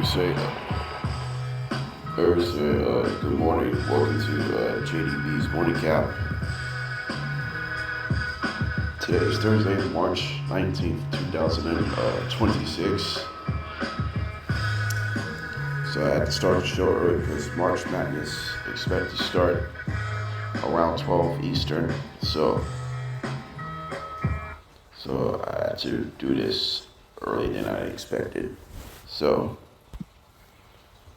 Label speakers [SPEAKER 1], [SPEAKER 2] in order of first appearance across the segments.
[SPEAKER 1] say, good morning. Welcome to JDB's Morning Cap. Today is Thursday, March 19th, 2026. So I had to start the show early because March Madness expect to start around 12 Eastern. So I had to do this earlier than I expected. So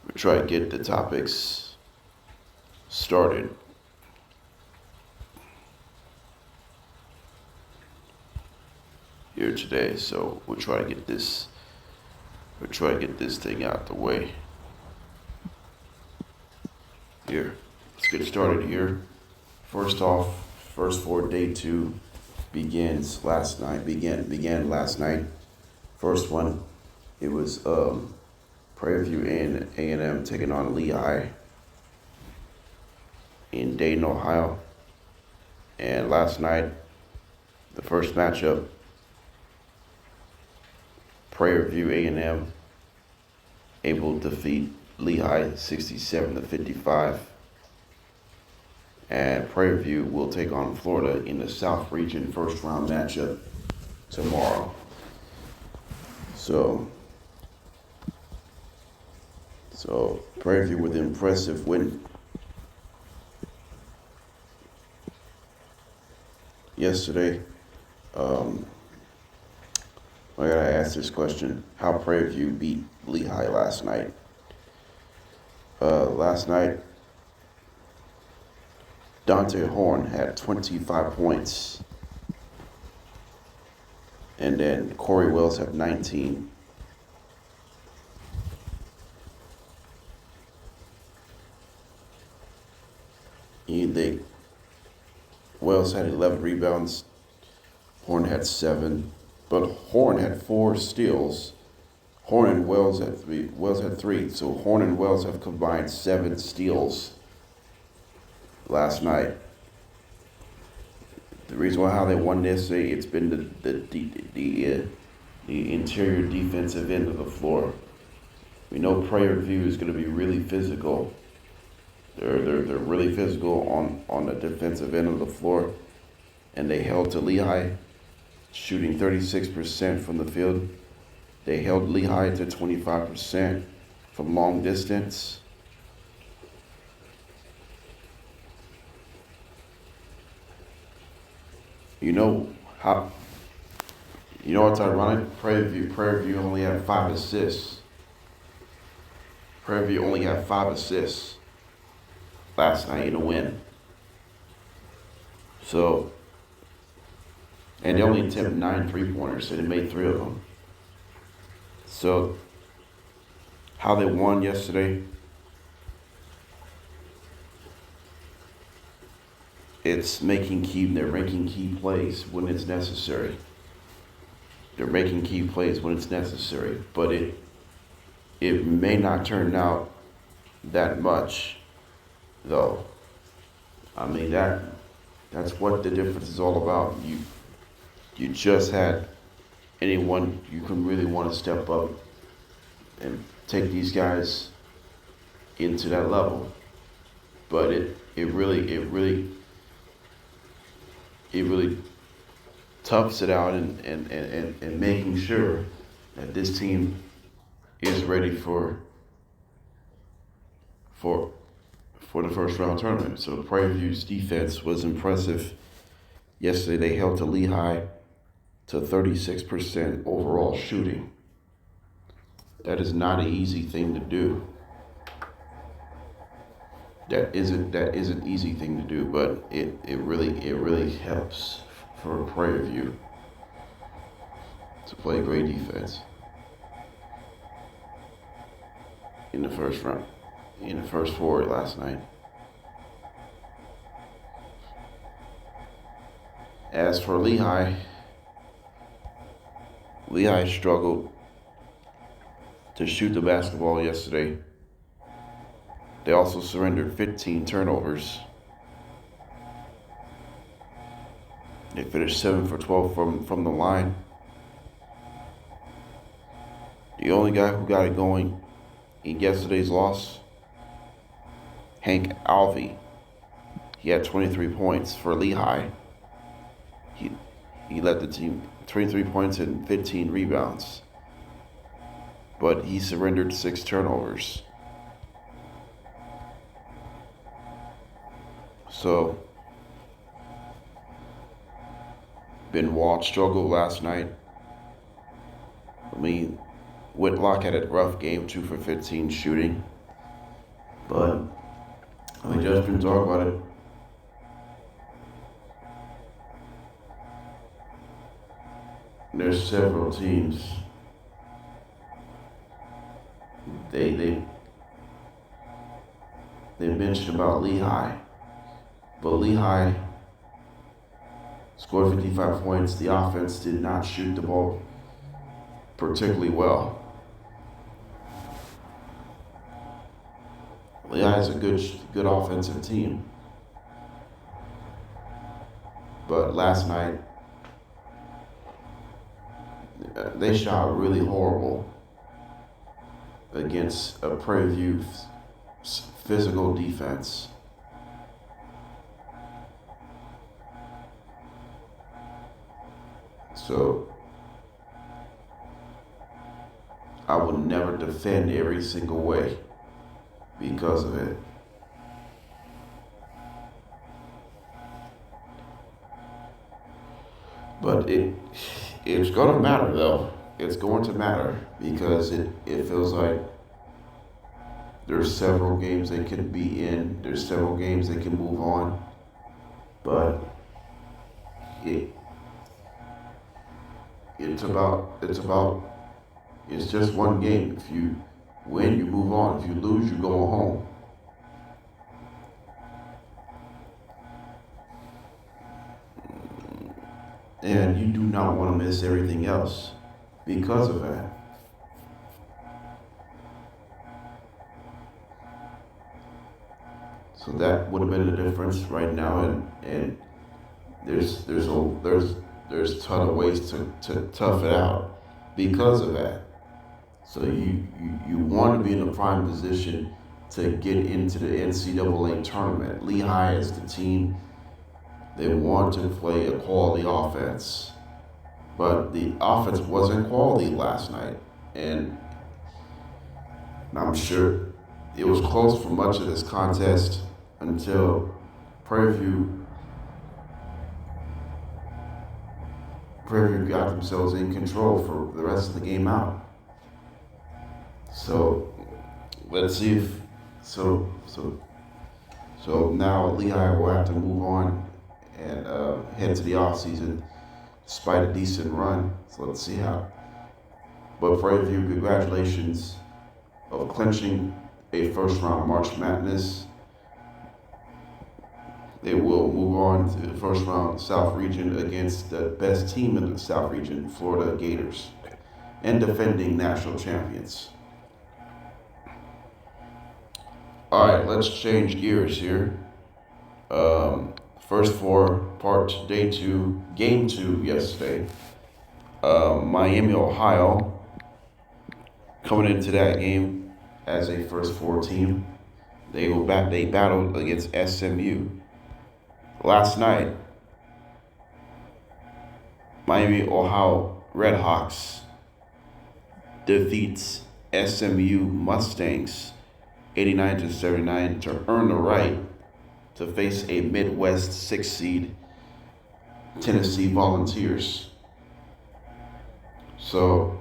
[SPEAKER 1] we'll try to get the topics started. Here today, so we'll try to get this thing out the way. Here, let's get started here. First off, first for day 2 began last night. First one, it was Praire View and A&M taking on Lehigh in Dayton, Ohio. And last night, the first matchup, Praire View A&M able to defeat Lehigh 67-55. And Praire View will take on Florida in the South Region first round matchup tomorrow. So Praire View with an impressive win yesterday. I gotta ask this question: how Praire View beat Lehigh last night? Last night, Dante Horn had 25 points, and then Corey Wells had 19. Wells had 11 rebounds. Horn had 7, but Horn had 4 steals. Horn and Wells had 3. Wells had 3, so Horn and Wells have combined 7 steals last night. The reason why how they won this, it's been the interior defensive end of the floor. We know Praire View is going to be really physical. They're really physical on the defensive end of the floor, and they held to Lehigh, shooting 36% from the field. They held Lehigh to 25% from long distance. You know what's ironic? Praire View only had 5 assists. Praire View only had 5 assists last night in a win. So, and they only attempted 9 3-pointers, so they made 3 of them. So, how they won yesterday, they're making key plays when it's necessary. They're making key plays when it's necessary, but it may not turn out that much, though. I mean, that's what the difference is all about. You just had anyone you can really want to step up and take these guys into that level. But it really toughs it out and making sure that this team is ready for the first round tournament. So Praire View's defense was impressive. Yesterday they held to Lehigh to 36% overall shooting. That is not an easy thing to do. That isn't an easy thing to do, but it really helps for Praire View to play great defense in the first round, in the first 4 last night. As for Lehigh struggled to shoot the basketball yesterday. They also surrendered 15 turnovers. They finished 7 for 12 from the line. The only guy who got it going in yesterday's loss, Hank Alvey, he had 23 points for Lehigh. He led the team 23 points and 15 rebounds. But he surrendered 6 turnovers. So, Benoit struggled last night. I mean, Whitlock had a rough game, 2 for 15 shooting. But we just been talking about it. There's several teams. They mentioned about Lehigh, but Lehigh scored 55 points. The offense did not shoot the ball particularly well. Lehigh is a good offensive team, but last night they shot really horrible against a Praire View physical defense. So I would never defend every single way because of it. But it's going to matter, though. It's going to matter because it feels like there's several games they can be in. There's several games they can move on. But it's just one game. If you win, you move on. If you lose, you go home. And you do not want to miss everything else because of that. So that would have been the difference right now, and there's a ton of ways to tough it out because of that. So you want to be in a prime position to get into the NCAA tournament. Lehigh is the team. They want to play a quality offense, but the offense wasn't quality last night, and I'm sure it was close for much of this contest until Praire View got themselves in control for the rest of the game out. So let's see if so now Lehigh will have to move on and head to the offseason despite a decent run. So let's see how. But Praire View, congratulations of clinching a first-round March Madness. They will move on to the first-round South Region against the best team in the South Region, Florida Gators, and defending national champions. All right, let's change gears here. First four, day 2, game 2 yesterday. Miami, Ohio, coming into that game as a first 4 team. They battled against SMU. Last night, Miami, Ohio Redhawks defeats SMU Mustangs 89-79 to earn the right to face a Midwest 6 seed Tennessee Volunteers. So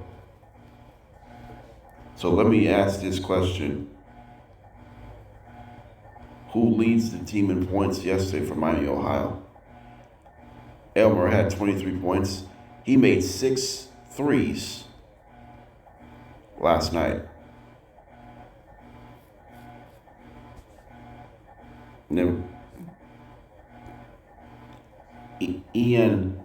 [SPEAKER 1] let me ask this question. Who leads the team in points yesterday for Miami, Ohio? Elmer had 23 points. He made 6 threes last night. And then Ian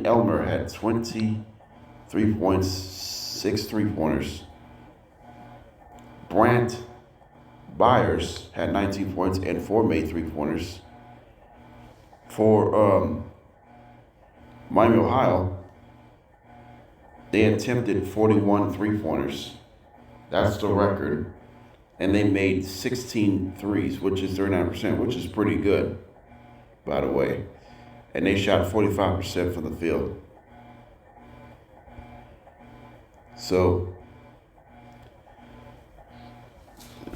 [SPEAKER 1] Elmer had 23 points, 6 3-pointers. Brant Byers had 19 points and 4 made 3-pointers. For Miami, Ohio, They attempted 41 three-pointers. That's the record. And they made 16 threes, which is 39%, which is pretty good, by the way. And they shot 45% from the field. So,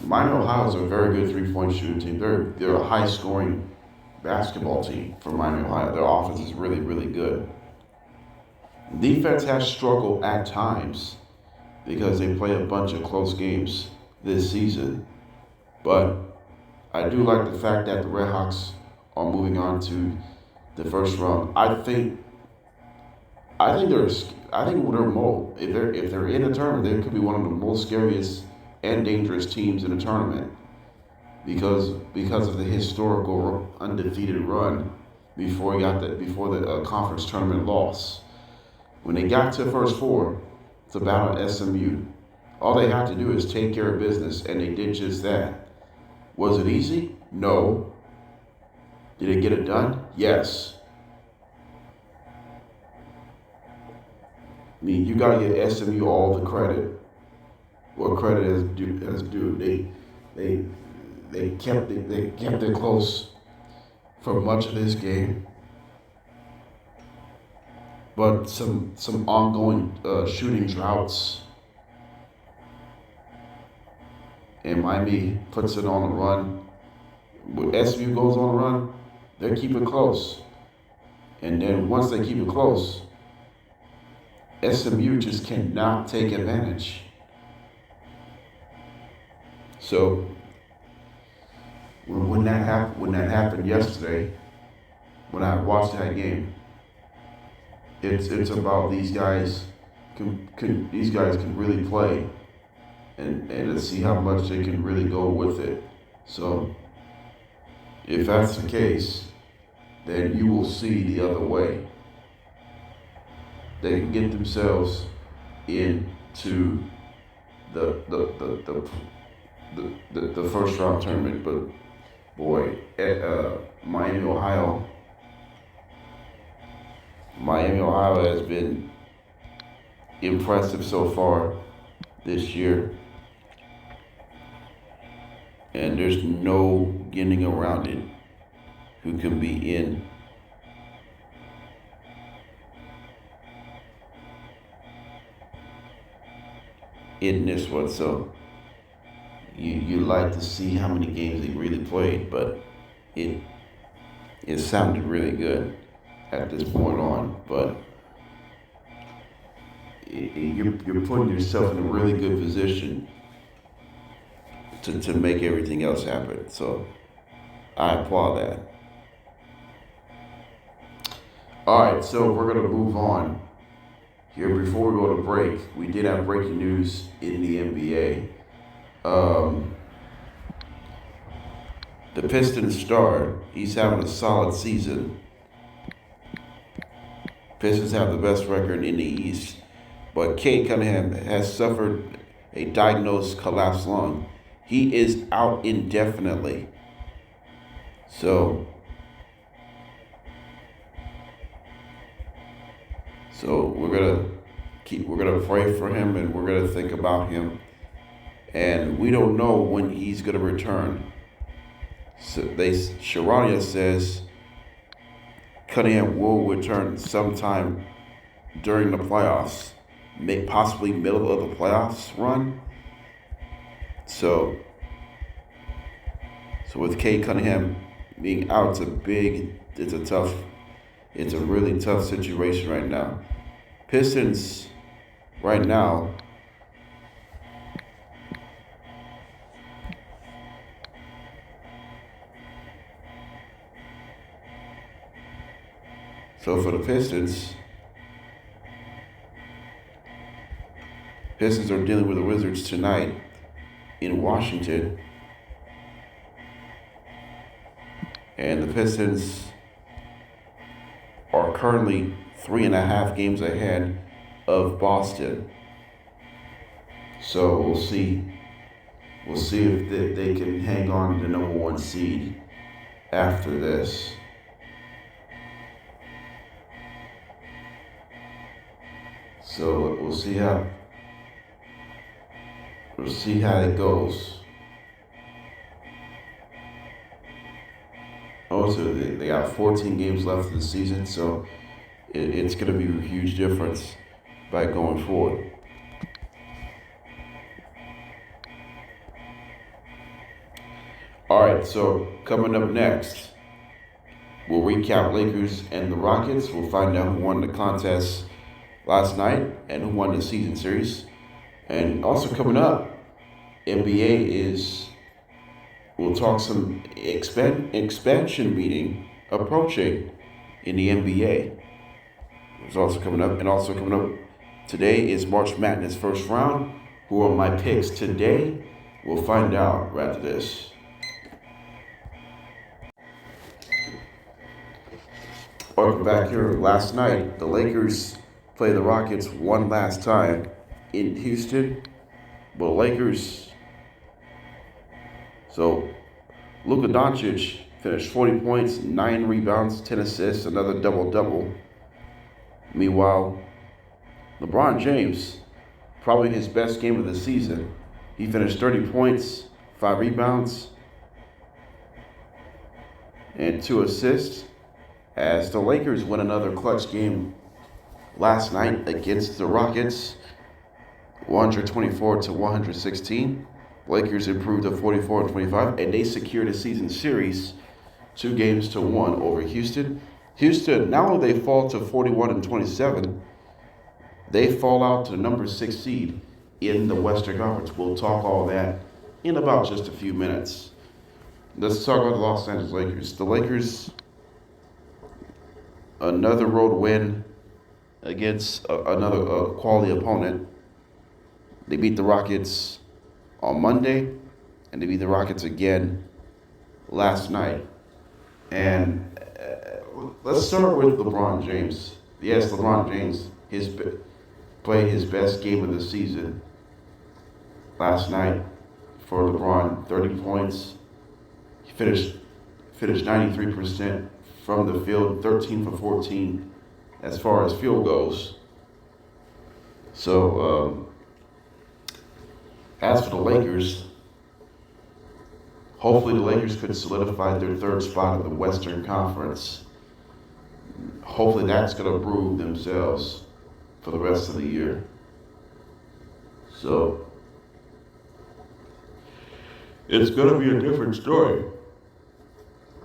[SPEAKER 1] Miami, Ohio is a very good three-point shooting team. They're a high-scoring basketball team for Miami, Ohio. Their offense is really, really good. Defense has struggled at times because they play a bunch of close games this season. But I do like the fact that the Redhawks are moving on to the first round. I think they're more, if they're in a tournament, they could be one of the most scariest and dangerous teams in the tournament because of the historical undefeated run before the conference tournament loss. When they got to the first four, it's about SMU. All they have to do is take care of business, and they did just that. Was it easy? No. Did they get it done? Yes. I mean, you gotta give SMU all the credit. What credit is due? They kept it close for much of this game. But some ongoing shooting droughts, and Miami puts it on a run. When SMU goes on a run, they keep it close. And then once they keep it close, SMU just cannot take advantage. So when that happened yesterday, when I watched that game, it's about these guys can really play, and let's see how much they can really go with it. So if that's the case, then you will see the other way. They can get themselves into the first round tournament. But boy, Miami, Ohio has been impressive so far this year. And there's no getting around it who can be in. In this one. So you like to see how many games he really played, but it sounded really good at this point on. But you're putting yourself in a really good position to make everything else happen. So I applaud that. All right, so we're gonna move on here. Before we go to break, we did have breaking news in the NBA. The Pistons star, he's having a solid season. Pistons have the best record in the East, but Cade Cunningham has suffered a diagnosed collapsed lung. He is out indefinitely. So we're gonna pray for him, and we're gonna think about him. And we don't know when he's gonna return. So Sharania says Cunningham will return sometime during the playoffs, possibly middle of the playoffs run. So with Cade Cunningham being out, it's a really tough situation right now. Pistons right now so for the Pistons are dealing with the Wizards tonight in Washington. And the Pistons are currently 3.5 games ahead of Boston. So we'll see if they can hang on to the number 1 seed after this. So we'll see how it goes. Also, they got 14 games left of the season, so it's going to be a huge difference by going forward. All right, so coming up next, we'll recap Lakers and the Rockets. We'll find out who won the contest last night and who won the season series. And also coming up, we'll talk some expansion meeting approaching in the NBA. It's also coming up. And also coming up today is March Madness first round. Who are my picks today? We'll find out right after this. Welcome back here. Last night, the Lakers played the Rockets one last time in Houston. But Lakers, so Luca Doncic finished 40 points, 9 rebounds, 10 assists, another double-double. Meanwhile, LeBron James, probably his best game of the season, he finished 30 points, 5 rebounds, and 2 assists, as the Lakers win another clutch game last night against the Rockets, 124-116. Lakers improved to 44-25, and they secured a season series 2-1 over Houston. Houston, not only they fall to 41-27, they fall out to the number 6 seed in the Western Conference. We'll talk all that in about just a few minutes. Let's talk about the Los Angeles Lakers. The Lakers, another road win against another quality opponent. They beat the Rockets on Monday, and they beat the Rockets again last night. And let's start with LeBron James. Yes, LeBron James played his best game of the season last night for LeBron. 30 points. He finished 93% from the field, 13 for 14 as far as field goes. So, as for the Lakers, hopefully the Lakers could solidify their third spot in the Western Conference. Hopefully that's going to prove themselves for the rest of the year. So, it's going to be a different story.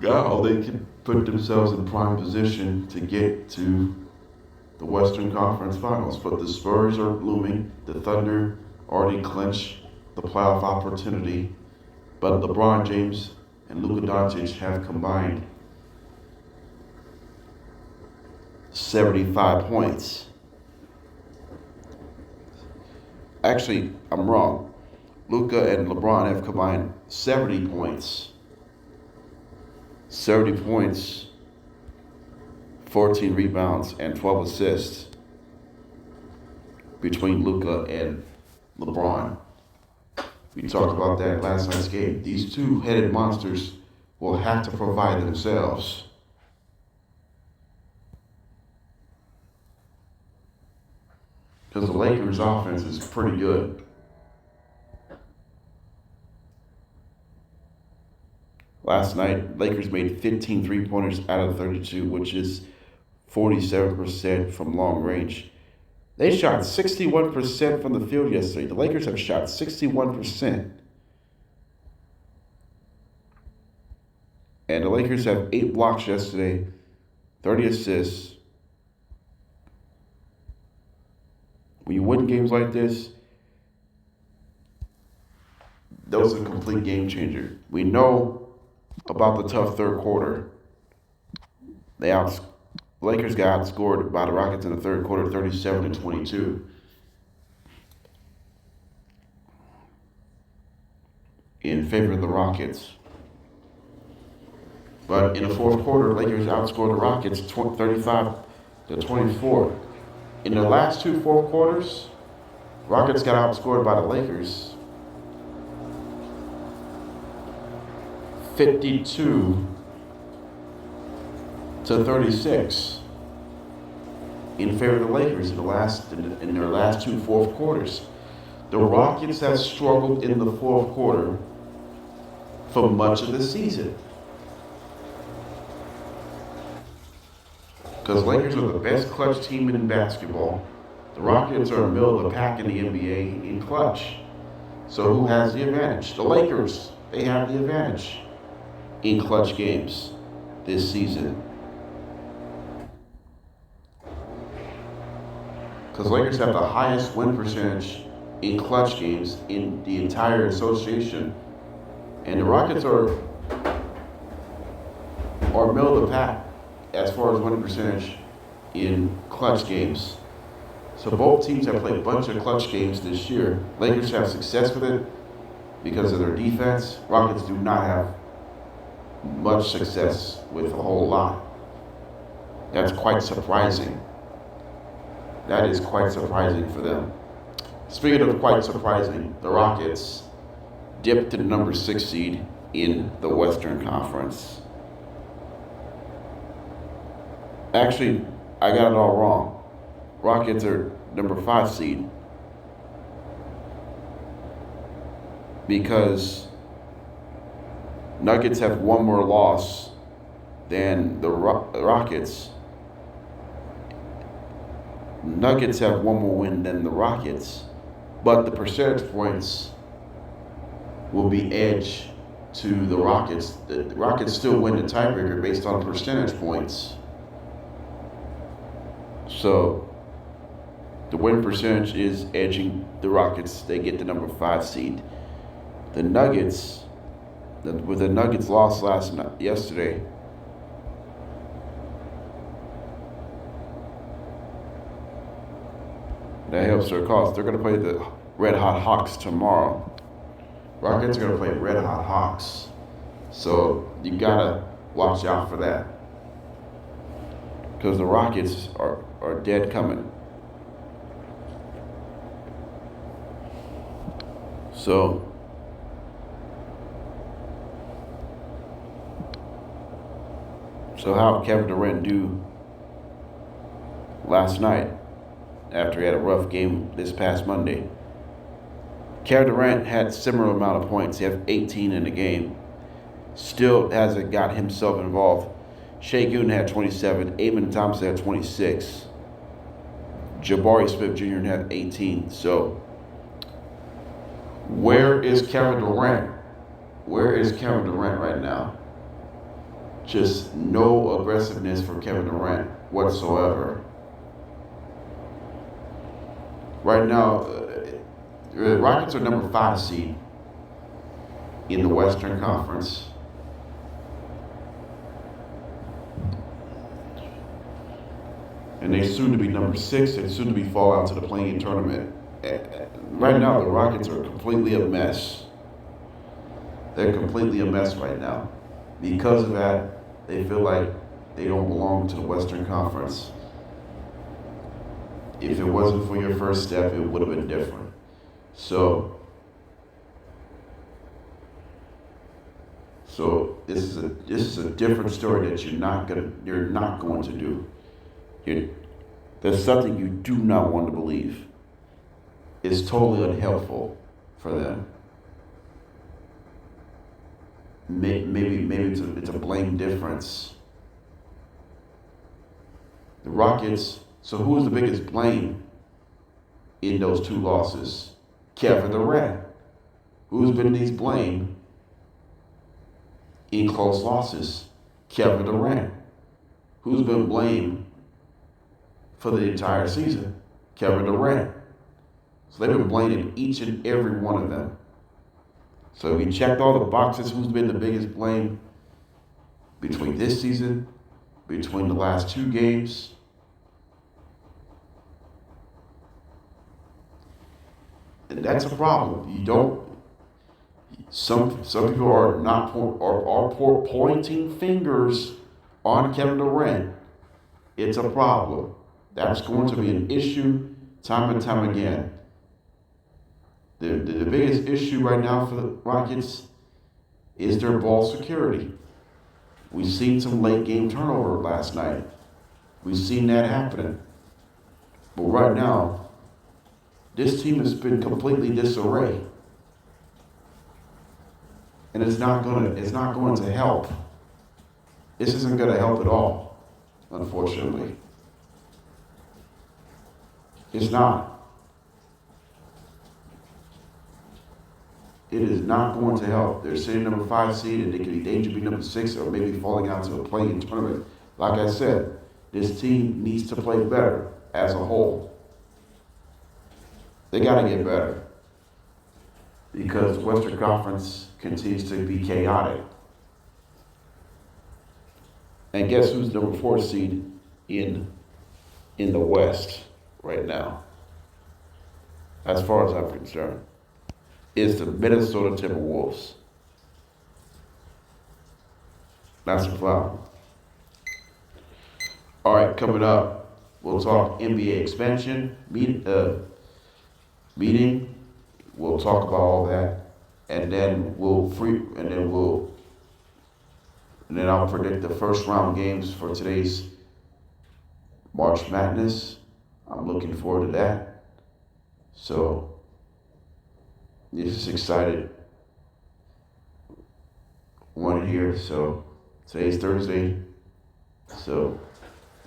[SPEAKER 1] Now they can put themselves in prime position to get to the Western Conference Finals. But the Spurs are looming. The Thunder already clinched the playoff opportunity. But LeBron James and Luca Doncic have combined 75 points. Actually, I'm wrong. Luca and LeBron have combined 70 points. 70 points, 14 rebounds, and 12 assists between Luca and LeBron. We talked about that last night's game. These two-headed monsters will have to provide themselves. Because the Lakers' offense is pretty good. Last night, Lakers made 15 three-pointers out of 32, which is 47% from long range. They shot 61% from the field yesterday. The Lakers have shot 61%. And the Lakers have 8 blocks yesterday, 30 assists. When you win games like this, those are a complete game changer. We know about the tough third quarter. Lakers got outscored by the Rockets in the third quarter, 37-22. In favor of the Rockets. But in the fourth quarter, Lakers outscored the Rockets 35-24. In the last 2 fourth quarters, Rockets got outscored by the Lakers 52-36. in favor of the Lakers in their last two fourth quarters. The Rockets have struggled in the fourth quarter for much of the season. Because Lakers are the best clutch team in basketball. The Rockets are middle of the pack in the NBA in clutch. So who has the advantage? The Lakers. They have the advantage in clutch games this season. Because Lakers have the highest win percentage in clutch games in the entire association. And the Rockets are middle of the pack as far as win percentage in clutch games. So both teams have played a bunch of clutch games this year. Lakers have success with it because of their defense. Rockets do not have much success with a whole lot. That's quite surprising. That is quite surprising for them. Speaking of quite surprising, the Rockets dipped to the number 6 seed in the Western Conference. Actually, I got it all wrong. Rockets are number 5 seed because Nuggets have one more loss than the Rockets. Nuggets have one more win than the Rockets, but the percentage points will be edge to the Rockets. The Rockets still win the tiebreaker based on percentage points. So the win percentage is edging the Rockets. They get the number 5 seed. The Nuggets, with the Nuggets loss yesterday, that helps their cause. They're going to play the Red Hot Hawks tomorrow. Rockets are going to play Red Hot Hawks. So you got to watch out for that. Because the Rockets are dead coming. So how did Kevin Durant do last night after he had a rough game this past Monday? Kevin Durant had similar amount of points. He had 18 in the game. Still hasn't got himself involved. Shea Gooden had 27. Amen Thompson had 26. Jabari Smith Jr. had 18. So where is Kevin Durant? Where is Kevin Durant right now? Just no aggressiveness for Kevin Durant whatsoever. Right now, the Rockets are number 5 seed in the Western Conference. And they soon to be number 6 and soon to be fall out to the play-in tournament. Right now, the Rockets are completely a mess. They're completely a mess right now. Because of that, they feel like they don't belong to the Western Conference. If it wasn't for your first step, it would have been different. So this is a different story that you're not going to do. There's something you do not want to believe. It's totally unhelpful for them. Maybe it's a blame difference. The Rockets. So who's the biggest blame in those 2 losses? Kevin Durant. Who's been his blame in close losses? Kevin Durant. Who's been blamed for the entire season? Kevin Durant. So they've been blaming each and every one of them. So we checked all the boxes. Who's been the biggest blame between this season, between the last 2 games? And that's a problem. You don't. Some people are not pointing fingers on Kevin Durant. It's a problem. That's going to be an issue time and time again. The biggest issue right now for the Rockets is their ball security. We've seen some late game turnover last night. We've seen that happening. But right now, this team has been completely disarray. And it's not going to help. This isn't going to help at all, unfortunately. It's not. It is not going to help. They're sitting number 5 seed, and they could be dangerous to be number 6, or maybe falling out to a play-in tournament. Like I said, this team needs to play better as a whole. They got to get better because Western Conference continues to be chaotic. And guess who's number 4 seed in the West right now? As far as I'm concerned, is the Minnesota Timberwolves. That's a problem. All right, coming up, we'll talk NBA expansion meeting. We'll talk about all that, and then I'll predict the first round games for today's March Madness. I'm looking forward to that. So, just excited. One here. So, today's Thursday. So,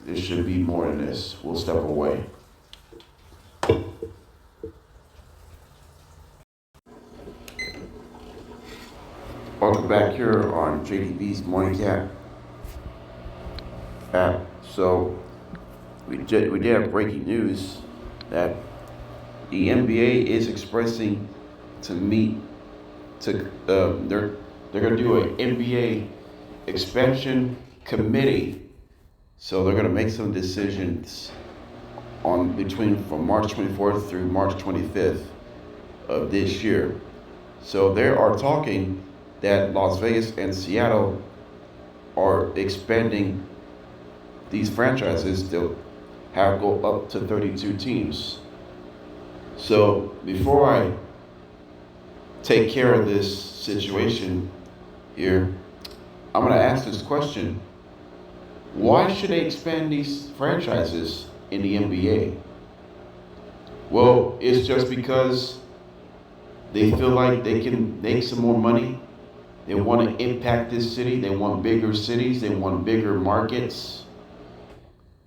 [SPEAKER 1] there should be more than this. We'll step away. Welcome back here on JDB's Morning Cat app. So we did have breaking news that the NBA is expressing they're going to do an NBA expansion committee. So they're going to make some decisions from March 24th through March 25th of this year. So they are talking that Las Vegas and Seattle are expanding these franchises to go up to 32 teams. So before I take care of this situation here, I'm going to ask this question. Why should they expand these franchises in the NBA? Well, it's just because they feel like they can make some more money. They want to impact this city. They want bigger cities. They want bigger markets.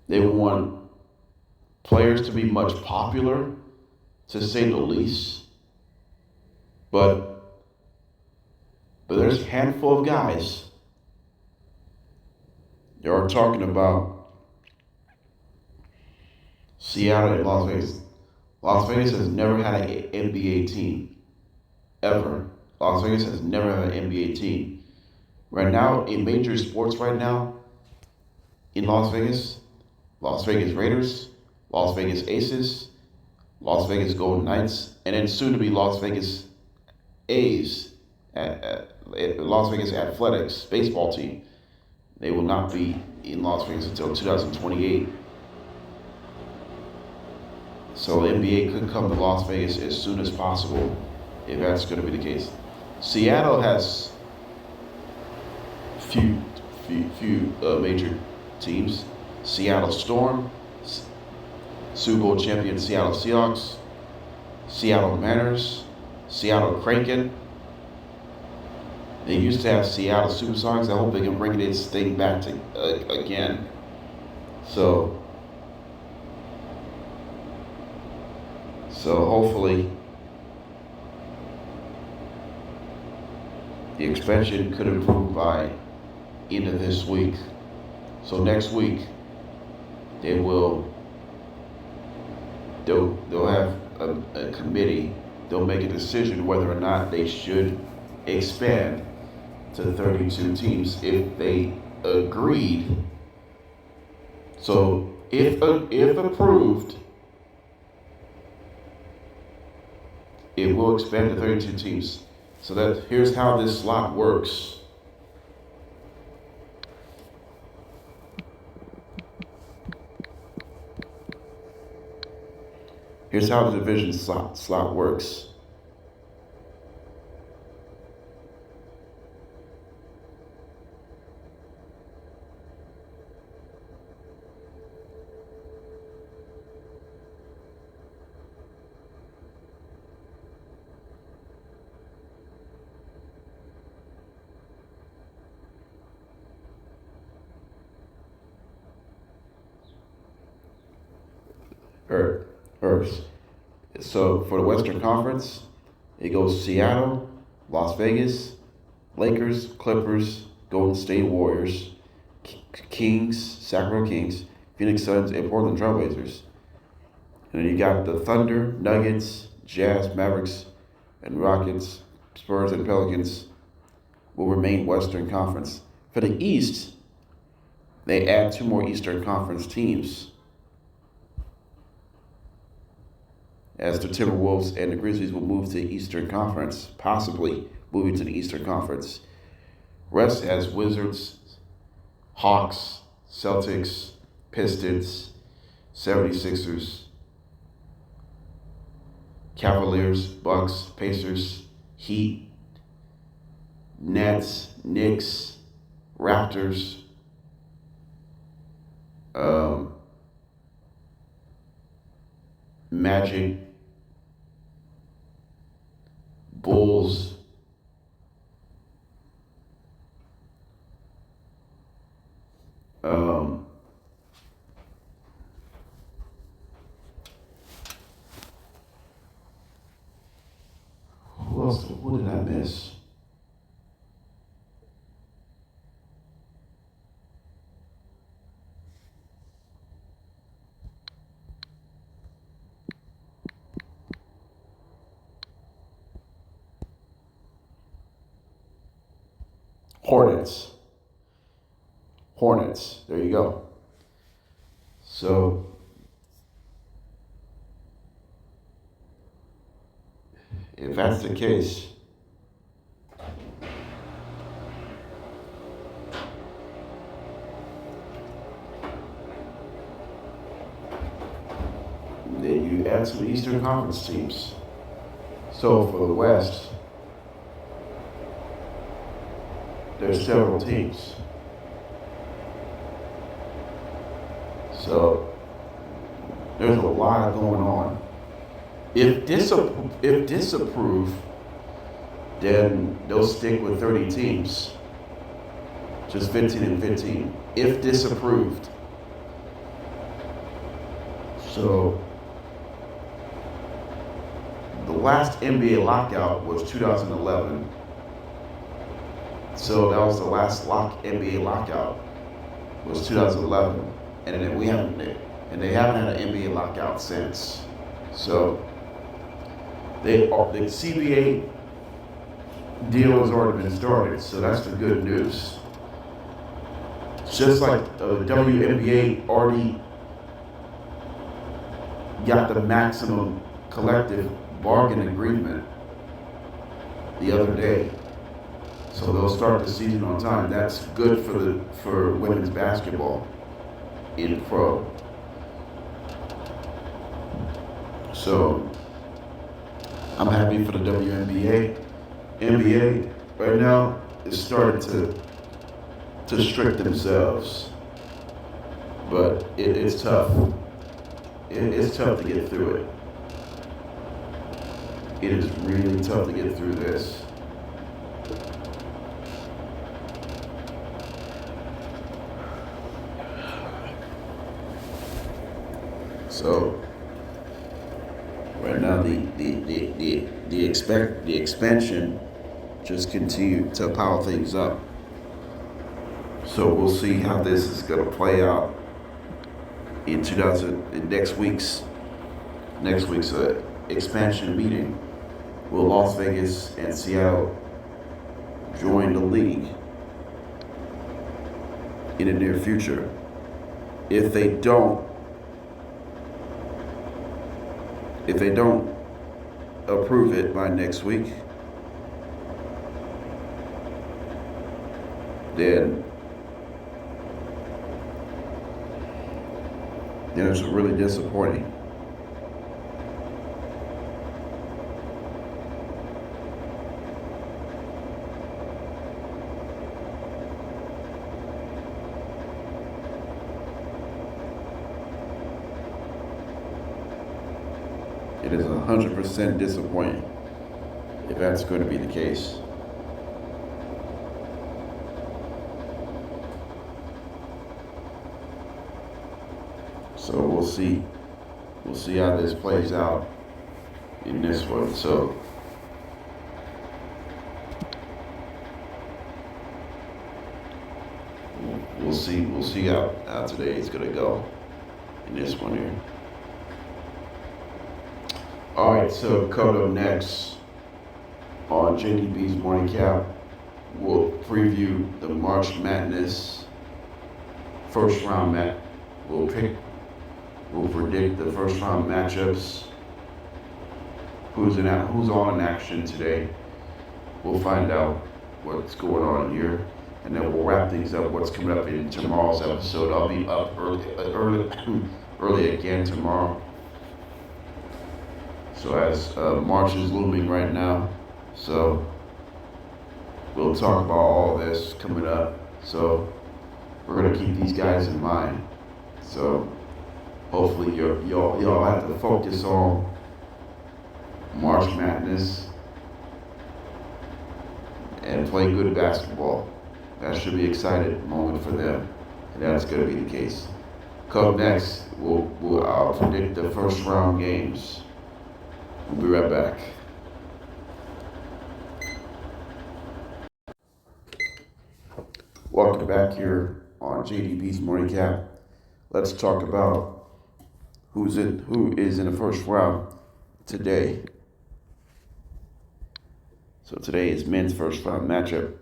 [SPEAKER 1] They want players to be much popular, to say the least. But there's a handful of guys that are talking about Seattle and Las Vegas. Las Vegas has never had an NBA team, ever. Las Vegas has never had an NBA team. Right now, in major sports right now, in Las Vegas Raiders, Las Vegas Aces, Las Vegas Golden Knights, and then soon to be Las Vegas A's, Las Vegas Athletics baseball team. They will not be in Las Vegas until 2028. So the NBA could come to Las Vegas as soon as possible, if that's going to be the case. Seattle has few major teams. Seattle Storm, Super Bowl champion Seattle Seahawks, Seattle Mariners, Seattle Kraken. They used to have Seattle Supersonics. I hope they can bring this thing back to again. So hopefully the expansion could improve by end of this week. So next week they'll have a committee. They'll make a decision whether or not they should expand to 32 teams if they agreed. So if approved, it will expand to 32 teams. So here's how this slot works. Here's how the division slot works. Earth. So for the Western Conference, it goes Seattle, Las Vegas, Lakers, Clippers, Golden State Warriors, Kings, Sacramento Kings, Phoenix Suns, and Portland Trailblazers. And then you got the Thunder, Nuggets, Jazz, Mavericks, and Rockets, Spurs, and Pelicans will remain Western Conference. For the East, they add 2 more Eastern Conference teams, as the Timberwolves and the Grizzlies will move to the Eastern Conference, possibly moving to the Eastern Conference. Rest has Wizards, Hawks, Celtics, Pistons, 76ers, Cavaliers, Bucks, Pacers, Heat, Nets, Knicks, Raptors, Magic, Bulls, who else? What did I miss? Hornets. There you go. So, if that's the case, then you add some Eastern Conference teams. So for the West, there's several teams. So there's a lot going on. If disapprove, then they'll stick with 30 teams, just 15 and 15. If disapproved, so the last NBA lockout was 2011. So that was the last NBA lockout was 2011, and then they haven't had an NBA lockout since. So the CBA deal has already been started, so that's the good news. Just like the WNBA already got the maximum collective bargain agreement the other day. So they'll start the season on time. That's good for women's basketball in pro. So I'm happy for the WNBA. NBA right now is starting to strict themselves, but it's tough. It's tough to get through it. It is really tough to get through this. So right now the expansion just continue to pile things up. So we'll see how this is going to play out in next week's expansion meeting. Will Las Vegas and Seattle join the league in the near future? If they don't approve it by next week, then it's really disappointing. It is 100% disappointing if that's going to be the case. So we'll see we'll see how this plays out in this one. So we'll see how today is gonna go in this one here. All right, so coming up next on JDB's Morning Cap, we'll preview the March Madness first round match. We'll predict the first round matchups. Who's on in action today? We'll find out what's going on here, and then we'll wrap things up. What's coming up in tomorrow's episode? I'll be up early again tomorrow. So as March is looming right now, so we'll talk about all this coming up. So we're gonna keep these guys in mind. So hopefully y'all have to focus on March Madness and play good basketball. That should be an exciting moment for them, and that's gonna be the case. Come next, I'll predict the first round games. We'll be right back. Welcome back here on JDB's Morning Cap. Let's talk about who is in the first round today. So today is men's first round matchup.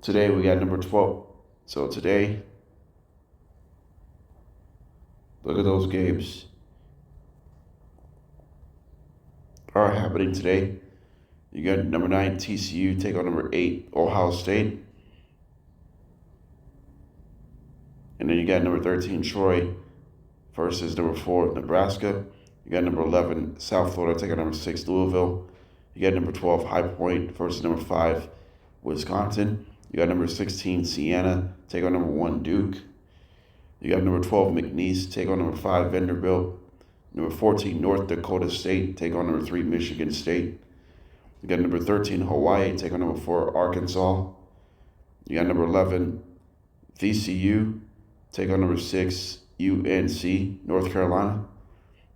[SPEAKER 1] Today we got number 12. So today, look at those games are happening today. You got number 9 TCU take on number 8 Ohio State. And then you got number 13 Troy versus number 4 Nebraska. You got number 11 South Florida take on number 6 Louisville. You got number 12 High Point versus number 5 Wisconsin. You got number 16 Siena take on number 1 Duke. You got number 12 McNeese take on number 5 Vanderbilt. Number 14 North Dakota State take on number 3 Michigan State. You got number 13 Hawaii take on number 4 Arkansas. You got number 11 VCU take on number 6 UNC North Carolina.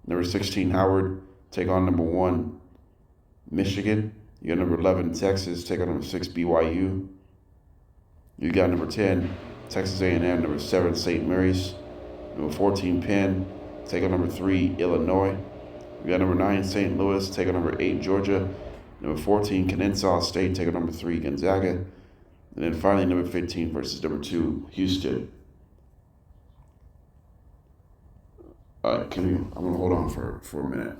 [SPEAKER 1] Number 16 Howard take on number 1 Michigan. You got number 11 Texas take on number 6 BYU. You got number 10 Texas A&M, number 7 St. Mary's. Number 14 Penn take on number 3 Illinois. We got number 9 St. Louis take on number 8 Georgia. Number 14 Kennesaw State take on number 3 Gonzaga. And then finally number 15 versus number 2 Houston. I'm gonna hold on for a minute.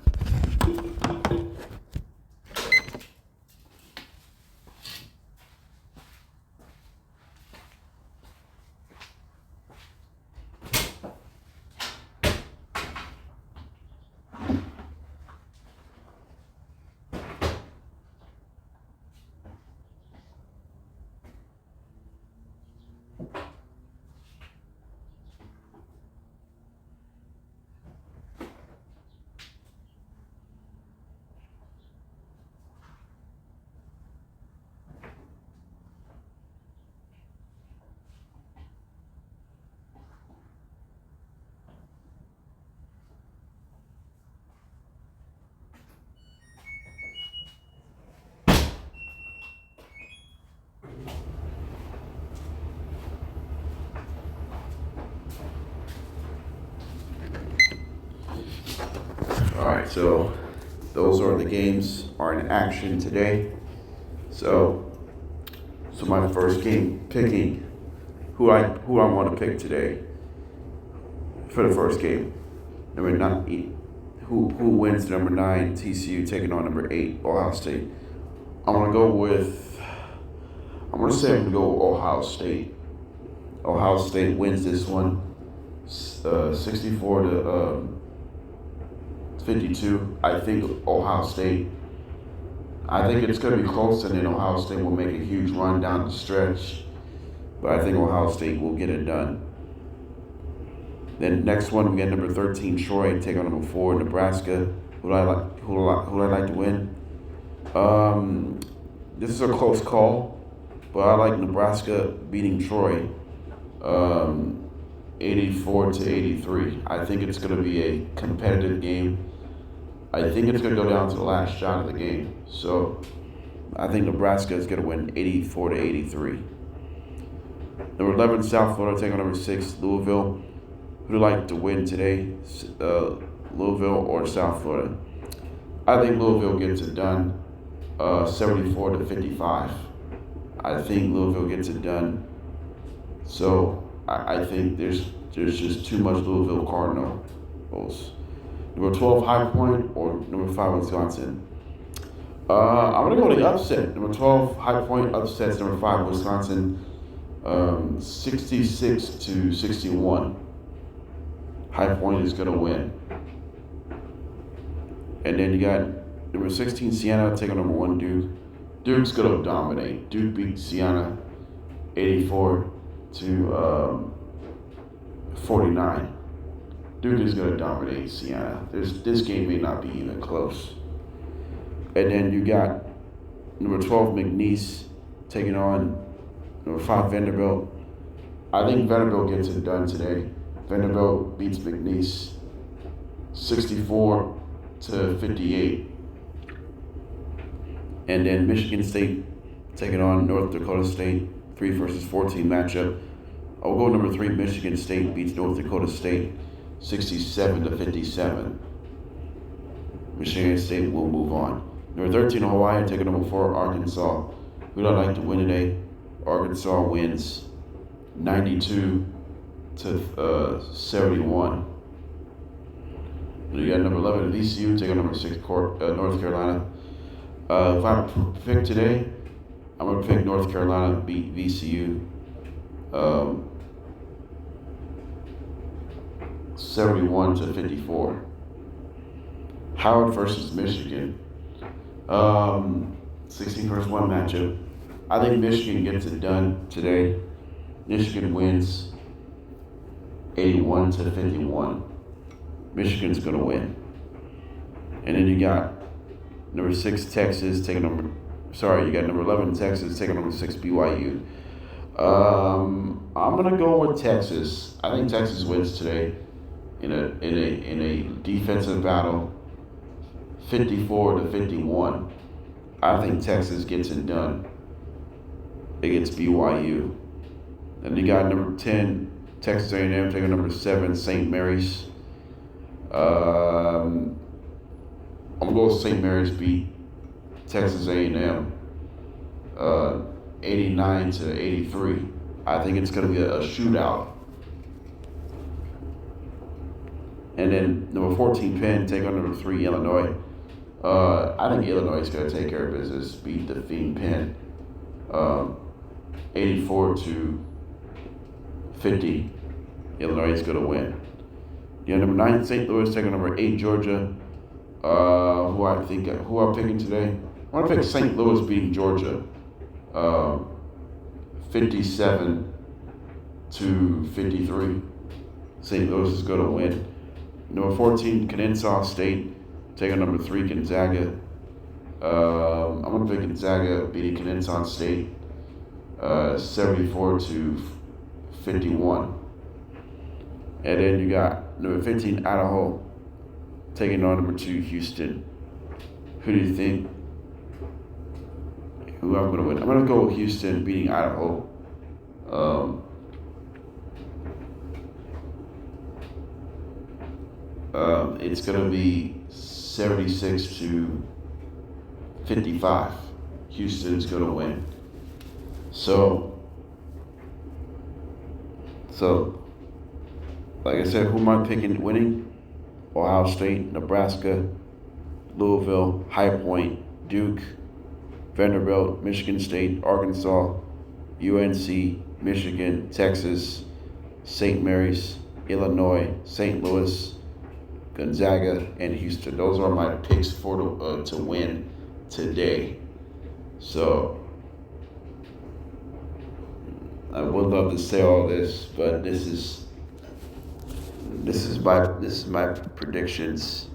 [SPEAKER 1] All right, so those are the games are in action today. So my first game, picking who I want to pick today for the first game. Number 9, who wins number 9 TCU taking on number 8 Ohio State. I'm gonna say Ohio State. Ohio State wins this one, 64 to 52. I think Ohio State. I think it's going to be close, and then Ohio State will make a huge run down the stretch. But I think Ohio State will get it done. Then next one, we got number 13 Troy take on number 4 Nebraska. Who do I like to win? This is a close call, but I like Nebraska beating Troy. 84 to 83. I think it's going to be a competitive game. I think it's going to go down to the last shot of the game. So I think Nebraska is going to win 84 to 83. Number 11, South Florida taking on number 6, Louisville. Who would like to win today, Louisville or South Florida? I think Louisville gets it done 74 to 55. I think Louisville gets it done. So I think there's just too much Louisville Cardinals. Number 12, High Point, or number 5, Wisconsin? I'm going to go to the upset. Number 12, High Point upsets number 5, Wisconsin, 66 to 61. High Point is going to win. And then you got number 16, Siena, taking number 1, Duke. Duke's going to dominate. Duke beat Siena 84 to 49. Duke is going to dominate Siena. This game may not be even close. And then you got number 12, McNeese, taking on number 5, Vanderbilt. I think Vanderbilt gets it done today. Vanderbilt beats McNeese 64 to 58. And then Michigan State taking on North Dakota State, 3 versus 14 matchup. I'll go number 3, Michigan State beats North Dakota State 67 to 57. Michigan State will move on. Number 13, Hawaii taking number 4, Arkansas. Who would I like to win today? Arkansas wins 92 to 71. You got number 11, VCU taking number 6, North Carolina. If I pick today, I'm going to pick North Carolina beat VCU 71 to 54. Howard versus Michigan. 16 versus 1 matchup. I think Michigan gets it done today. Michigan wins 81 to 51. Michigan's going to win. And then you got number 6, Texas, taking number... Sorry, you got number 11, Texas, taking number 6, BYU. I'm going to go with Texas. I think Texas wins today in a defensive battle, 54 to 51. I think Texas gets it done against BYU. And you got number 10, Texas A&M, taking number 7, St. Mary's. I'm going to go with St. Mary's beat Texas A&M 89 to 83. I think it's going to be a shootout. And then number 14, Penn, take on number 3, Illinois. I think Illinois is going to take care of business, beat the Fiend Penn 84 to 50. Illinois is going to win. Yeah, number 9, St. Louis, taking number 8, Georgia. Who I'm picking today? I want to pick St. Louis beating Georgia 57 to 53. St. Louis is going to win. Number 14, Kennesaw State, taking number 3, Gonzaga. I'm going to pick Gonzaga beating Kennesaw State 74 to 51. And then you got number 15, Idaho, taking on number 2, Houston. Who do you think? Who I'm going to win? I'm going to go with Houston beating Idaho. It's going to be 76 to 55. Houston's going to win. So, like I said, who am I picking winning? Ohio State, Nebraska, Louisville, High Point, Duke, Vanderbilt, Michigan State, Arkansas, UNC, Michigan, Texas, St. Mary's, Illinois, St. Louis, Gonzaga, and Houston. Those are my picks for to win today. So I would love to say all this, but this is my predictions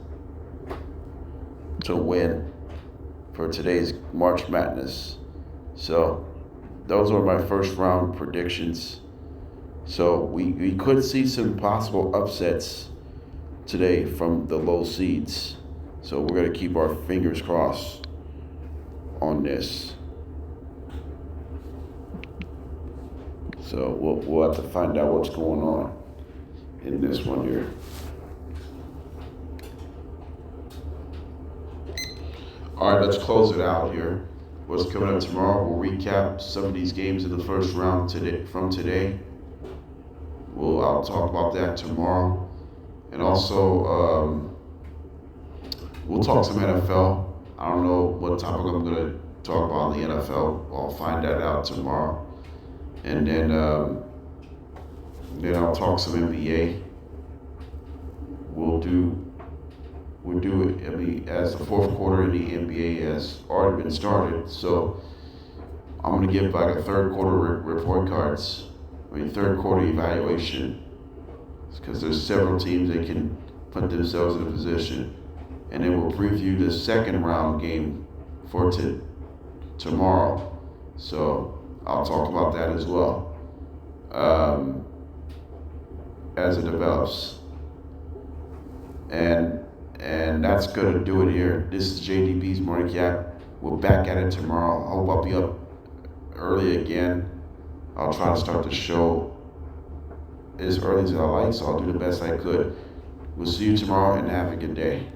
[SPEAKER 1] to win for today's March Madness. So those are my first round predictions. So we could see some possible upsets today from the low seeds. So we're going to keep our fingers crossed on this. So we'll have to find out what's going on in this one here. All right, let's close it out here. What's coming up tomorrow? We'll recap some of these games in the first round today. I'll talk about that tomorrow, and also we'll talk some NFL. I don't know what topic I'm going to talk about in the NFL. I'll find that out tomorrow, and then I'll talk some NBA. We'll do it. I mean, as the fourth quarter in the NBA has already been started, so I'm going to give like a third quarter report cards. Third quarter evaluation, because there's several teams that can put themselves in a position, and then we'll preview the second round game for tomorrow. So I'll talk about that as well as it develops, and that's gonna do it here. This is JDB's Morning Cap. We're back at it tomorrow. I hope I'll be up early again. I'll try to start the show as early as I like, so I'll do the best I could. We'll see you tomorrow and have a good day.